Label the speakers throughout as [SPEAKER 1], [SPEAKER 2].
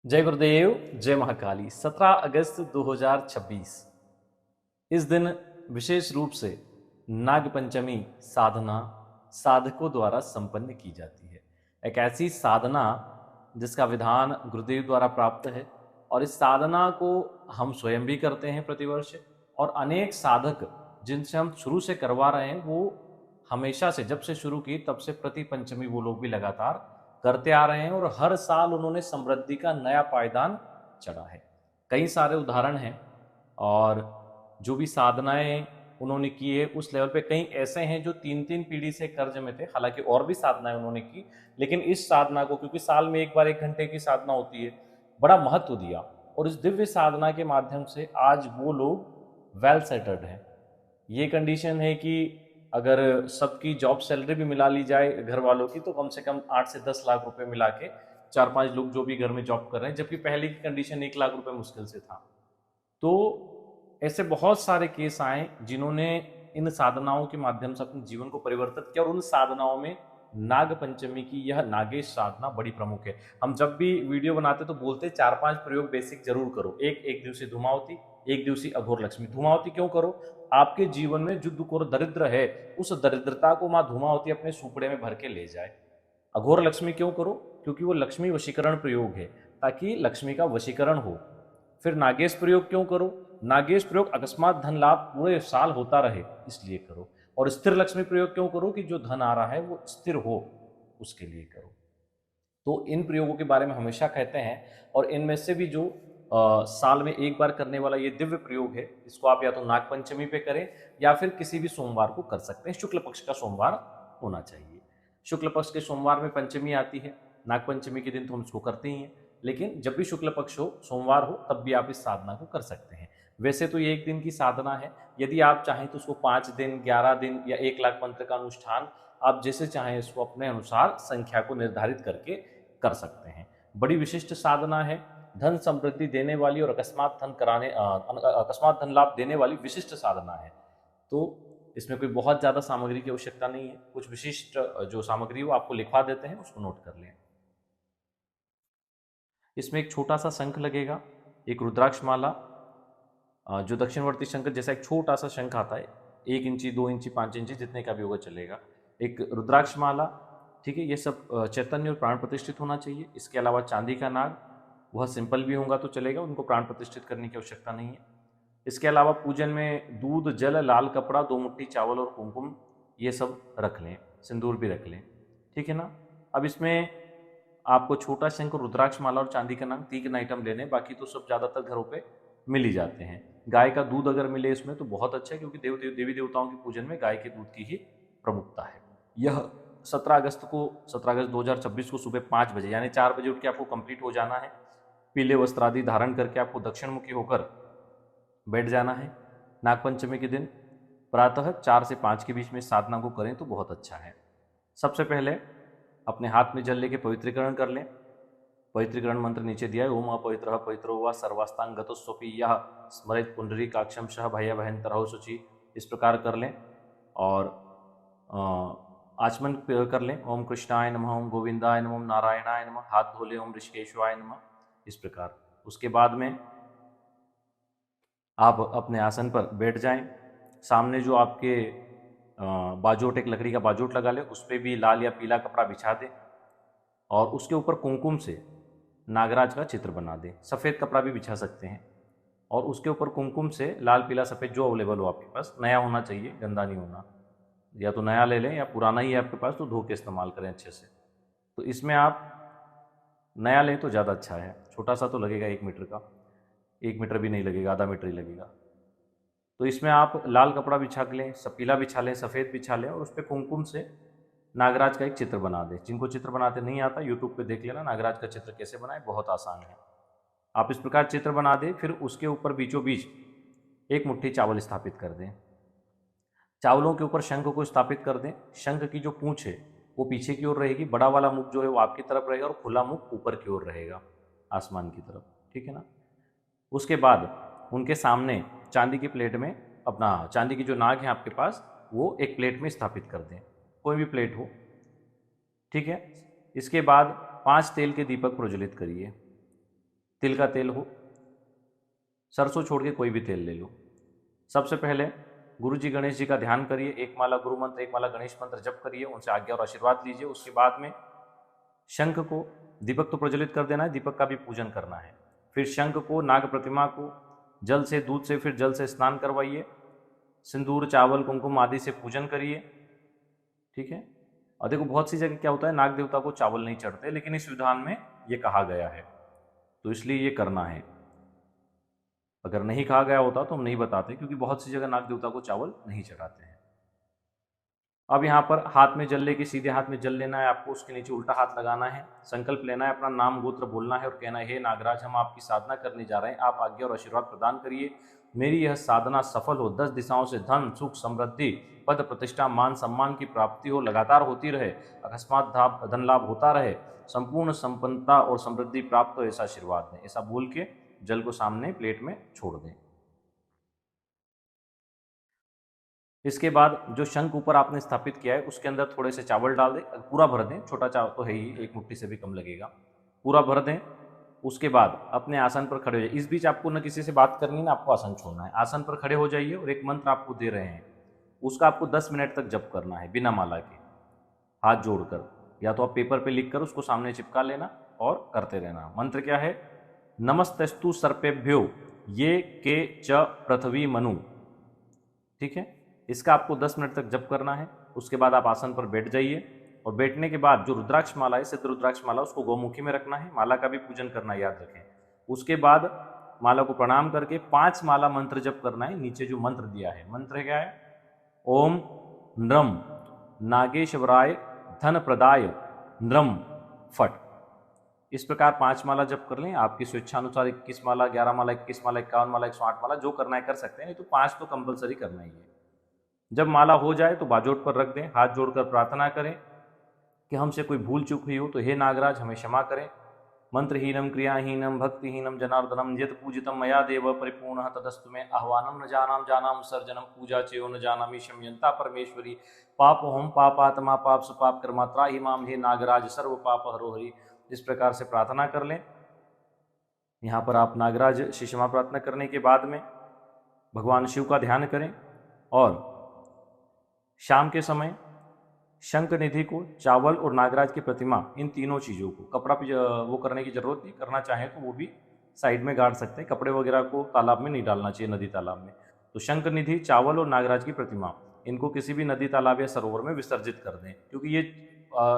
[SPEAKER 1] जय गुरुदेव, जय महाकाली। 17 अगस्त 2026 इस दिन विशेष रूप से नाग पंचमी साधना साधकों द्वारा संपन्न की जाती है। एक ऐसी साधना जिसका विधान गुरुदेव द्वारा प्राप्त है और इस साधना को हम स्वयं भी करते हैं प्रतिवर्ष, और अनेक साधक जिनसे हम शुरू से करवा रहे हैं वो हमेशा से, जब से शुरू की तब से प्रति पंचमी वो लोग भी लगातार करते आ रहे हैं और हर साल उन्होंने समृद्धि का नया पायदान चढ़ा है। कई सारे उदाहरण हैं और जो भी साधनाएं उन्होंने की है उस लेवल पे कई ऐसे हैं जो 3-3 पीढ़ी से कर्ज में थे। हालांकि और भी साधनाएं उन्होंने की, लेकिन इस साधना को, क्योंकि साल में एक बार 1 घंटे की साधना होती है, बड़ा महत्व दिया और इस दिव्य साधना के माध्यम से आज वो लोग वेल सेटल्ड हैं। ये कंडीशन है कि अगर सबकी जॉब सैलरी भी मिला ली जाए घर वालों की, तो कम से कम 8 से 10 लाख रुपए मिला के 4-5 लोग जो भी घर में जॉब कर रहे हैं, जबकि पहले की कंडीशन 1 लाख रुपए मुश्किल से था। तो ऐसे बहुत सारे केस आए जिन्होंने इन साधनाओं के माध्यम से अपने जीवन को परिवर्तित किया, और उन साधनाओं में नाग पंचमी की यह नागेश साधना बड़ी प्रमुख है। हम जब भी वीडियो बनाते तो बोलते 4-5 प्रयोग बेसिक जरूर करो। एक दिवसीय धूमावती, एक दिवसीय अघोर लक्ष्मी। धूमावती क्यों करो? आपके जीवन में जो दुख और दरिद्र है उस दरिद्रता को माँ धूमावती अपने सुपड़े में भर के ले जाए। अघोर लक्ष्मी क्यों करो? क्योंकि वो लक्ष्मी वशीकरण प्रयोग है, ताकि लक्ष्मी का वशीकरण हो। फिर नागेश प्रयोग क्यों करो? नागेश प्रयोग अकस्मात धन लाभ पूरे साल होता रहे इसलिए करो। और स्थिर लक्ष्मी प्रयोग क्यों करो? कि जो धन आ रहा है वो स्थिर हो, उसके लिए करो। तो इन प्रयोगों के बारे में हमेशा कहते हैं, और इनमें से भी जो साल में एक बार करने वाला ये दिव्य प्रयोग है, इसको आप या तो नाग पंचमी पे करें या फिर किसी भी सोमवार को कर सकते हैं। शुक्ल पक्ष का सोमवार होना चाहिए। शुक्ल पक्ष के सोमवार में पंचमी आती है, नाग पंचमी के दिन तो हम इसको करते ही हैं, लेकिन जब भी शुक्ल पक्ष हो, सोमवार हो, तब भी आप इस साधना को कर सकते हैं। वैसे तो ये 1 दिन की साधना है। यदि आप चाहें तो उसको 5 दिन, 11 दिन या 1 लाख मंत्र का अनुष्ठान, आप जैसे चाहें इसको अपने अनुसार संख्या को निर्धारित करके कर सकते हैं। बड़ी विशिष्ट साधना है, धन समृद्धि देने वाली और अकस्मात धन लाभ देने वाली विशिष्ट साधना है। तो इसमें कोई बहुत ज़्यादा सामग्री की आवश्यकता नहीं है। कुछ विशिष्ट जो सामग्री वो आपको लिखवा देते हैं, उसको नोट कर लें। इसमें एक छोटा सा शंख लगेगा, एक रुद्राक्ष माला, जो दक्षिणवर्ती शंख जैसा एक छोटा सा शंख आता है, 1 इंची, 2 इंची, 5 इंची, जितने का भी होगा चलेगा। एक रुद्राक्ष माला, ठीक है। ये सब चैतन्य और प्राण प्रतिष्ठित होना चाहिए। इसके अलावा चांदी का नाग, वह सिंपल भी होगा तो चलेगा, उनको प्राण प्रतिष्ठित करने की आवश्यकता नहीं है। इसके अलावा पूजन में दूध, जल, लाल कपड़ा, 2 मुट्ठी चावल और कुमकुम, ये सब रख लें। सिंदूर भी रख लें, ठीक है ना। अब इसमें आपको छोटा शंख, रुद्राक्ष माला और चांदी का नाग 3 आइटम लेने, बाकी तो सब ज़्यादातर घरों पे मिल ही जाते हैं। गाय का दूध अगर मिले इसमें तो बहुत अच्छा है, क्योंकि देवी देवताओं के पूजन में गाय के दूध की ही प्रमुखता है। यह 17 अगस्त 2026 को सुबह 5 बजे यानी 4 बजे उठ के आपको कंप्लीट हो जाना है। पीले वस्त्र आदि धारण करके आपको दक्षिणमुखी होकर बैठ जाना है। नागपंचमी के दिन प्रातः 4 से 5 के बीच में साधना को करें तो बहुत अच्छा है। सबसे पहले अपने हाथ में जल लेके पवित्रीकरण कर लें। पवित्रीकरण मंत्र नीचे दिया है, ओम अपवित्र पवित्रो व सर्वास्तांग गतोस्वपी यह स्मरित पुंडरी काक्षम शह भय भयंतरहो शुचि, इस प्रकार कर लें। और आचमन कर लें, ओम कृष्णाय नमः, ओम गोविंदाय नमः, ओम नारायणाय नमः, हाथ धो लें, ओम ऋषिकेश्वाय नमः, इस प्रकार। उसके बाद में आप अपने आसन पर बैठ जाएं। सामने जो आपके बाजोट, एक लकड़ी का बाजोट लगा लें, उस पर भी लाल या पीला कपड़ा बिछा दें और उसके ऊपर कुमकुम से नागराज का चित्र बना दें। सफ़ेद कपड़ा भी बिछा सकते हैं और उसके ऊपर कुमकुम से लाल, पीला, सफ़ेद जो अवेलेबल हो आपके पास, नया होना चाहिए, गंदा नहीं होना। या तो नया ले लें या पुराना ही है आपके पास तो धो के इस्तेमाल करें अच्छे से। तो इसमें आप नया लें तो ज़्यादा अच्छा है। छोटा सा तो लगेगा 1 मीटर का, 1 मीटर भी नहीं लगेगा, आधा मीटर ही लगेगा। तो इसमें आप लाल कपड़ा बिछा लें, पीला बिछा लें, सफ़ेद बिछा लें और उस पर कुमकुम से नागराज का एक चित्र बना दें। जिनको चित्र बनाते नहीं आता, यूट्यूब पे देख लेना नागराज का चित्र कैसे बनाए, बहुत आसान है। आप इस प्रकार चित्र बना दें, फिर उसके ऊपर बीचों बीच 1 मुट्ठी चावल स्थापित कर दें। चावलों के ऊपर शंख को स्थापित कर दें। शंख की जो पूंछ है वो पीछे की ओर रहेगी, बड़ा वाला मुख जो है वो आपकी तरफ रहेगा और खुला मुख ऊपर की ओर रहेगा, आसमान की तरफ, ठीक है ना। उसके बाद उनके सामने चांदी की प्लेट में अपना चांदी की जो नाग है आपके पास, वो एक प्लेट में स्थापित कर दें, कोई भी प्लेट हो, ठीक है। इसके बाद 5 तेल के दीपक प्रज्वलित करिए। तिल का तेल हो, सरसों छोड़ के कोई भी तेल ले लो। सबसे पहले गुरु जी गणेश जी का ध्यान करिए, एक माला गुरु मंत्र, एक माला गणेश मंत्र जप करिए, उनसे आज्ञा और आशीर्वाद लीजिए। उसके बाद में शंख को, दीपक तो प्रज्वलित कर देना है, दीपक का भी पूजन करना है। फिर शंख को, नाग प्रतिमा को जल से, दूध से, फिर जल से स्नान करवाइए, सिंदूर, चावल, कुमकुम आदि से पूजन करिए। ठीक है। और देखो बहुत सी जगह क्या होता है, नाग देवता को चावल नहीं चढ़ते, लेकिन इस विधान में ये कहा गया है, तो इसलिए ये करना है। अगर नहीं कहा गया होता तो हम नहीं बताते, क्योंकि बहुत सी जगह नाग देवता को चावल नहीं चढ़ाते हैं। अब यहाँ पर हाथ में जल लेके, सीधे हाथ में जल लेना है आपको, उसके नीचे उल्टा हाथ लगाना है, संकल्प लेना है, अपना नाम गोत्र बोलना है और कहना है, हे नागराज, हम आपकी साधना करने जा रहे हैं, आप आज्ञा और आशीर्वाद प्रदान करिए, मेरी यह साधना सफल हो, 10 दिशाओं से धन, सुख, समृद्धि, पद, प्रतिष्ठा, मान सम्मान की प्राप्ति हो, लगातार होती रहे, अकस्मात धन लाभ होता रहे, संपूर्ण संपन्नता और समृद्धि प्राप्त हो, ऐसा आशीर्वाद दें। ऐसा बोल के जल को सामने प्लेट में छोड़ दें। इसके बाद जो शंख ऊपर आपने स्थापित किया है उसके अंदर थोड़े से चावल डाल दें, पूरा भर दें, छोटा चावल तो है ही, एक मुट्ठी से भी कम लगेगा, पूरा भर दें। उसके बाद अपने आसन पर खड़े हो जाइए। इस बीच आपको न किसी से बात करनी, ना आपको आसन छोड़ना है। आसन पर खड़े हो जाइए और एक मंत्र आपको दे रहे हैं, उसका आपको 10 मिनट तक जप करना है, बिना माला के, हाथ जोड़कर, या तो आप पेपर पे लिख कर उसको सामने चिपका लेना और करते रहना। मंत्र क्या है, नमस्तस्तु सर्पेभ्यो ये के च पृथ्वी मनु। ठीक है। इसका आपको 10 मिनट तक जप करना है। उसके बाद आप आसन पर बैठ जाइए और बैठने के बाद जो रुद्राक्ष माला है, सिद्ध रुद्राक्ष माला, उसको गौमुखी में रखना है। माला का भी पूजन करना याद रखें। उसके बाद माला को प्रणाम करके 5 माला मंत्र जप करना है। नीचे जो मंत्र दिया है, मंत्र क्या है, ओम नृम नागेश्वराय धन प्रदाय नृम फट। इस प्रकार 5 माला जप कर लें। आपकी स्वेच्छानुसार 21 माला, 11 माला, 21 माला, 51 माला, 108 माला, जो करना है कर सकते हैं, नहीं तो 5 तो कंपलसरी करना ही है। जब माला हो जाए तो बाजोट पर रख दें, हाथ जोड़कर प्रार्थना करें कि हमसे कोई भूल चूक हुई हो तो हे नागराज हमें क्षमा करें। मंत्रहीनम क्रियाहीनम भक्तिहीनम जनार्दनम यत पूजितम मया देव परिपूर्णः तदस्तु में आह्वानम न जानाम जानाम सर्जनम पूजा चेयो न जानामि क्षम्यन्ता परमेश्वरी पापोहम पापात्मा पाप सुपाप कर्मात्रा ही माम हे नागराज सर्व पाप हरो हरि। इस प्रकार से प्रार्थना कर लें। यहाँ पर आप नागराज से क्षमा प्रार्थना करने के बाद में भगवान शिव का ध्यान करें और शाम के समय शंख निधि को, चावल और नागराज की प्रतिमा, इन तीनों चीज़ों को, कपड़ा वो करने की जरूरत नहीं, करना चाहें तो वो भी साइड में गाड़ सकते हैं। कपड़े वगैरह को तालाब में नहीं डालना चाहिए, नदी तालाब में। तो शंख निधि, चावल और नागराज की प्रतिमा, इनको किसी भी नदी तालाब या सरोवर में विसर्जित कर दें, क्योंकि ये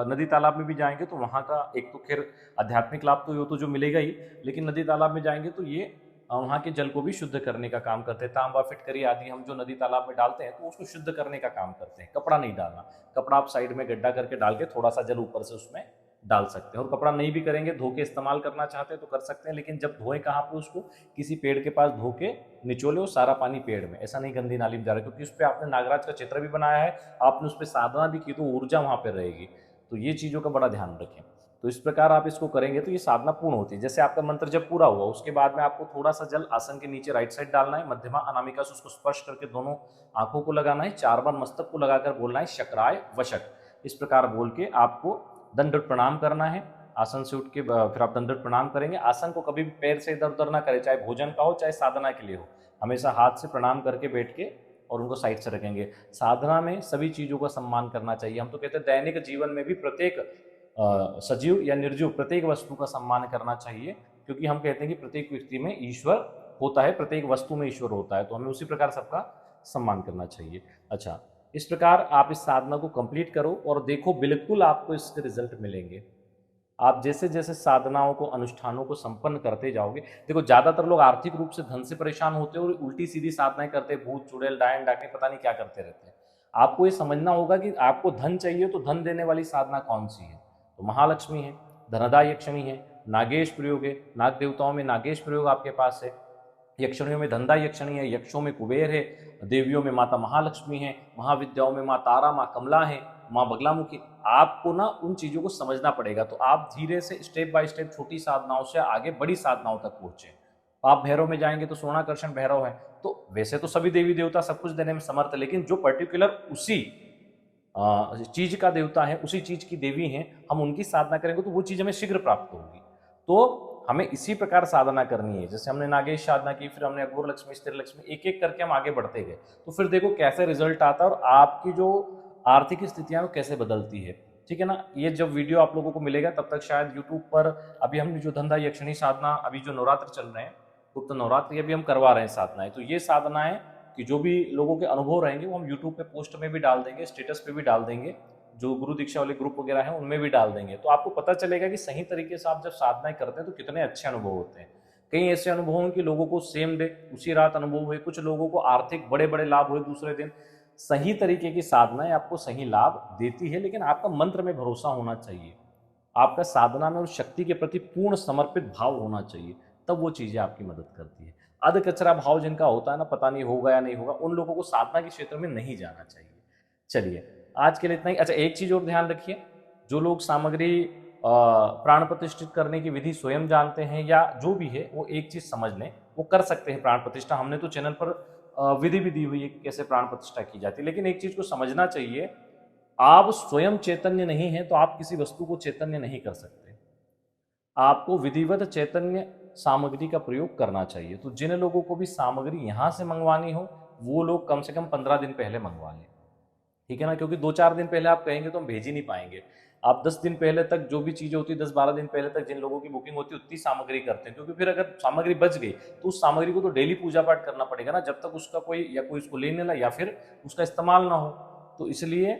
[SPEAKER 1] नदी तालाब में भी जाएंगे तो वहाँ का एक तो खैर आध्यात्मिक लाभ तो ये तो जो मिलेगा ही, लेकिन नदी तालाब में जाएंगे तो ये वहाँ के जल को भी शुद्ध करने का काम करते हैं। तांबा, फिटकरी आदि हम जो नदी तालाब में डालते हैं तो उसको शुद्ध करने का काम करते हैं। कपड़ा नहीं डालना, कपड़ा आप साइड में गड्ढा करके डाल के थोड़ा सा जल ऊपर से उसमें डाल सकते हैं। और कपड़ा नहीं भी करेंगे, धो के इस्तेमाल करना चाहते हैं तो कर सकते हैं, लेकिन जब धोएं कहाँ पे उसको, किसी पेड़ के पास धो के निचोले, वो सारा पानी पेड़ में, ऐसा नहीं गंदी नाली में जा रहा है, क्योंकि उस पर आपने नागराज का चित्र भी बनाया है, आपने उस पर साधना भी की तो ऊर्जा वहाँ पर रहेगी। तो ये चीज़ों का बड़ा ध्यान रखें। तो इस प्रकार आप इसको करेंगे तो ये साधना पूर्ण होती है। जैसे आपका मंत्र जब पूरा हुआ उसके बाद में आपको थोड़ा सा जल आसन के नीचे राइट साइड डालना है, मध्यमा अनामिका से उसको स्पर्श करके दोनों आंखों को लगाना है, 4 बार मस्तक को लगाकर बोलना है शक्राय वशक। इस प्रकार बोल के आपको दंडवत प्रणाम करना है। आसन से उठ के फिर आप दंडवत प्रणाम करेंगे। आसन को कभी भी पैर से इधर उधर ना करें, चाहे भोजन का हो चाहे साधना के लिए हो, हमेशा हाथ से प्रणाम करके बैठ के और उनको साइड से रखेंगे। साधना में सभी चीज़ों का सम्मान करना चाहिए। हम तो कहते हैं दैनिक जीवन में भी प्रत्येक सजीव या निर्जीव प्रत्येक वस्तु का सम्मान करना चाहिए, क्योंकि हम कहते हैं कि प्रत्येक व्यक्ति में ईश्वर होता है, प्रत्येक वस्तु में ईश्वर होता है, तो हमें उसी प्रकार सबका सम्मान करना चाहिए। अच्छा, इस प्रकार आप इस साधना को कंप्लीट करो और देखो बिल्कुल आपको इसके रिजल्ट मिलेंगे। आप जैसे जैसे साधनाओं को, अनुष्ठानों को संपन्न करते जाओगे, देखो ज्यादातर लोग आर्थिक रूप से धन से परेशान होते हैं और उल्टी सीधी साधनाएं करते हैं, भूत चुड़ैल डायन डाकने पता नहीं क्या करते रहते हैं। आपको ये समझना होगा कि आपको धन चाहिए तो धन देने वाली साधना कौन सी है, तो महालक्ष्मी है, धनदा यक्षिणी है, नागेश प्रयोग है, नाग देवताओं में नागेश प्रयोग आपके पास है, यक्षिणियों में धनदा यक्षिणी है, यक्षों में कुबेर है, देवियों में माता महालक्ष्मी है, महाविद्याओं में माँ तारा, माँ कमला है, माँ बगलामुखी। आपको ना उन चीज़ों को समझना पड़ेगा, तो आप धीरे से स्टेप बाय स्टेप छोटी साधनाओं से आगे बड़ी साधनाओं तक पहुँचे। आप भैरव में जाएंगे तो सोनाकर्षण भैरव है, तो वैसे तो सभी देवी देवता सब कुछ देने में समर्थ है, लेकिन जो पर्टिकुलर उसी चीज का देवता है, उसी चीज की देवी है, हम उनकी साधना करेंगे तो वो चीज हमें शीघ्र प्राप्त होगी। तो हमें इसी प्रकार साधना करनी है। जैसे हमने नागेश साधना की, फिर हमने अघोर लक्ष्मी, स्थिर लक्ष्मी, एक एक करके हम आगे बढ़ते गए, तो फिर देखो कैसे रिजल्ट आता है और आपकी जो आर्थिक स्थितियां वो कैसे बदलती है। ठीक है ना। ये जब वीडियो आप लोगों को मिलेगा तब तक शायद यूट्यूब पर अभी हमने जो धंधा यक्षिणी साधना, अभी जो नवरात्र चल रहे हैं, गुप्त नवरात्र, ये भी हम करवा रहे हैं साधनाएं। तो ये साधनाएं कि जो भी लोगों के अनुभव रहेंगे वो हम यूट्यूब पे पोस्ट में भी डाल देंगे, स्टेटस पे भी डाल देंगे, जो गुरु दीक्षा वाले ग्रुप वगैरह हैं उनमें भी डाल देंगे। तो आपको पता चलेगा कि सही तरीके से आप जब साधनाएं करते हैं तो कितने अच्छे अनुभव होते हैं। कई ऐसे अनुभव हैं कि लोगों को सेम डे उसी रात अनुभव हुए, कुछ लोगों को आर्थिक बड़े बड़े लाभ हुए दूसरे दिन। सही तरीके की साधनाएं आपको सही लाभ देती है, लेकिन आपका मंत्र में भरोसा होना चाहिए, आपका साधना में उस शक्ति के प्रति पूर्ण समर्पित भाव होना चाहिए, तब वो चीजें आपकी मदद करती है। अध कचरा भाव जिनका होता है ना, पता नहीं होगा या नहीं होगा, उन लोगों को साधना के क्षेत्र में नहीं जाना चाहिए। चलिए आज के लिए इतना ही। अच्छा, एक चीज और ध्यान रखिए, जो लोग सामग्री प्राण प्रतिष्ठित करने की विधि स्वयं जानते हैं या जो भी है, वो एक चीज समझ लें, वो कर सकते हैं प्राण प्रतिष्ठा। हमने तो चैनल पर विधि भी दी हुई है कि कैसे प्राण प्रतिष्ठा की जाती है, लेकिन एक चीज को समझना चाहिए, आप स्वयं चैतन्य नहीं है तो आप किसी वस्तु को चैतन्य नहीं कर सकते। आपको विधिवत चैतन्य सामग्री का प्रयोग करना चाहिए। तो जिन लोगों को भी सामग्री यहां से मंगवानी हो, वो लोग कम से कम 15 दिन पहले मंगवा लें। ठीक है ना, क्योंकि 2-4 दिन पहले आप कहेंगे तो हम भेज ही नहीं पाएंगे। आप 10 दिन पहले तक जो भी चीजें होती है, 10-12 दिन पहले तक जिन लोगों की बुकिंग होती है उतनी सामग्री करते हैं, क्योंकि फिर अगर सामग्री बच गई तो उस सामग्री को तो डेली पूजा पाठ करना पड़ेगा ना, जब तक उसका कोई या कोई उसको लेने ला या फिर उसका इस्तेमाल ना हो। तो इसलिए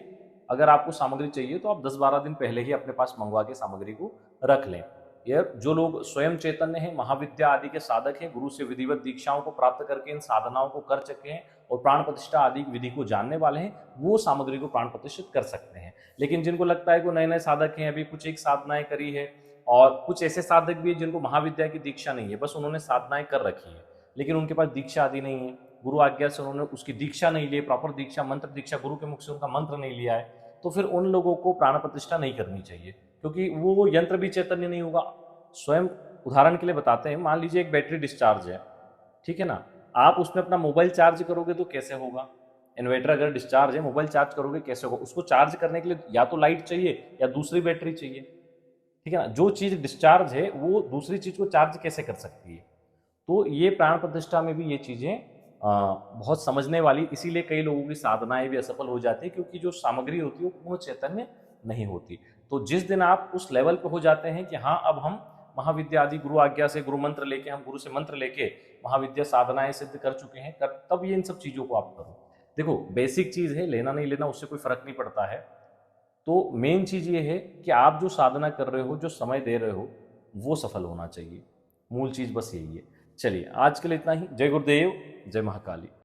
[SPEAKER 1] अगर आपको सामग्री चाहिए तो आप 10-12 दिन पहले ही अपने पास मंगवा के सामग्री को रख लें। ये जो लोग स्वयं चैतन्य हैं, महाविद्या आदि के साधक हैं, गुरु से विधिवत दीक्षाओं को प्राप्त करके इन साधनाओं को कर चुके हैं और प्राण प्रतिष्ठा आदि विधि को जानने वाले हैं, वो सामग्री को प्राण प्रतिष्ठित कर सकते हैं। लेकिन जिनको लगता है कि नए नए साधक हैं, अभी कुछ एक साधनाएं करी है, और कुछ ऐसे साधक भी हैं जिनको महाविद्या की दीक्षा नहीं है, बस उन्होंने साधनाएं कर रखी है लेकिन उनके पास दीक्षा आदि नहीं है, गुरु आज्ञा से उन्होंने उसकी दीक्षा नहीं ली, प्रॉपर दीक्षा, मंत्र दीक्षा, गुरु के मुख से उनका मंत्र नहीं लिया है, तो फिर उन लोगों को प्राण प्रतिष्ठा नहीं करनी चाहिए, क्योंकि वो यंत्र भी चैतन्य नहीं होगा। स्वयं उदाहरण के लिए बताते हैं, मान लीजिए एक बैटरी डिस्चार्ज है, ठीक है ना, आप उसमें अपना मोबाइल चार्ज करोगे तो कैसे होगा? इन्वर्टर अगर डिस्चार्ज है, मोबाइल चार्ज करोगे कैसे होगा? उसको चार्ज करने के लिए या तो लाइट चाहिए या दूसरी बैटरी चाहिए। ठीक है ना, जो चीज डिस्चार्ज है वो दूसरी चीज को चार्ज कैसे कर सकती है? तो ये प्राण प्रतिष्ठा में भी ये चीजें बहुत समझने वाली, इसीलिए कई लोगों की साधनाएं भी असफल हो जाती है, क्योंकि जो सामग्री होती है वो पूर्ण चैतन्य नहीं होती। तो जिस दिन आप उस लेवल पे हो जाते हैं कि हाँ अब हम महाविद्या आदि गुरु आज्ञा से गुरु मंत्र लेके, हम गुरु से मंत्र लेके महाविद्या साधनाएं सिद्ध कर चुके हैं, तब ये इन सब चीजों को आप करो। देखो बेसिक चीज है, लेना नहीं लेना उससे कोई फर्क नहीं पड़ता है। तो मेन चीज ये है कि आप जो साधना कर रहे हो, जो समय दे रहे हो, वो सफल होना चाहिए। मूल चीज बस यही है। चलिए आज के लिए इतना ही। जय गुरुदेव, जय महाकाली।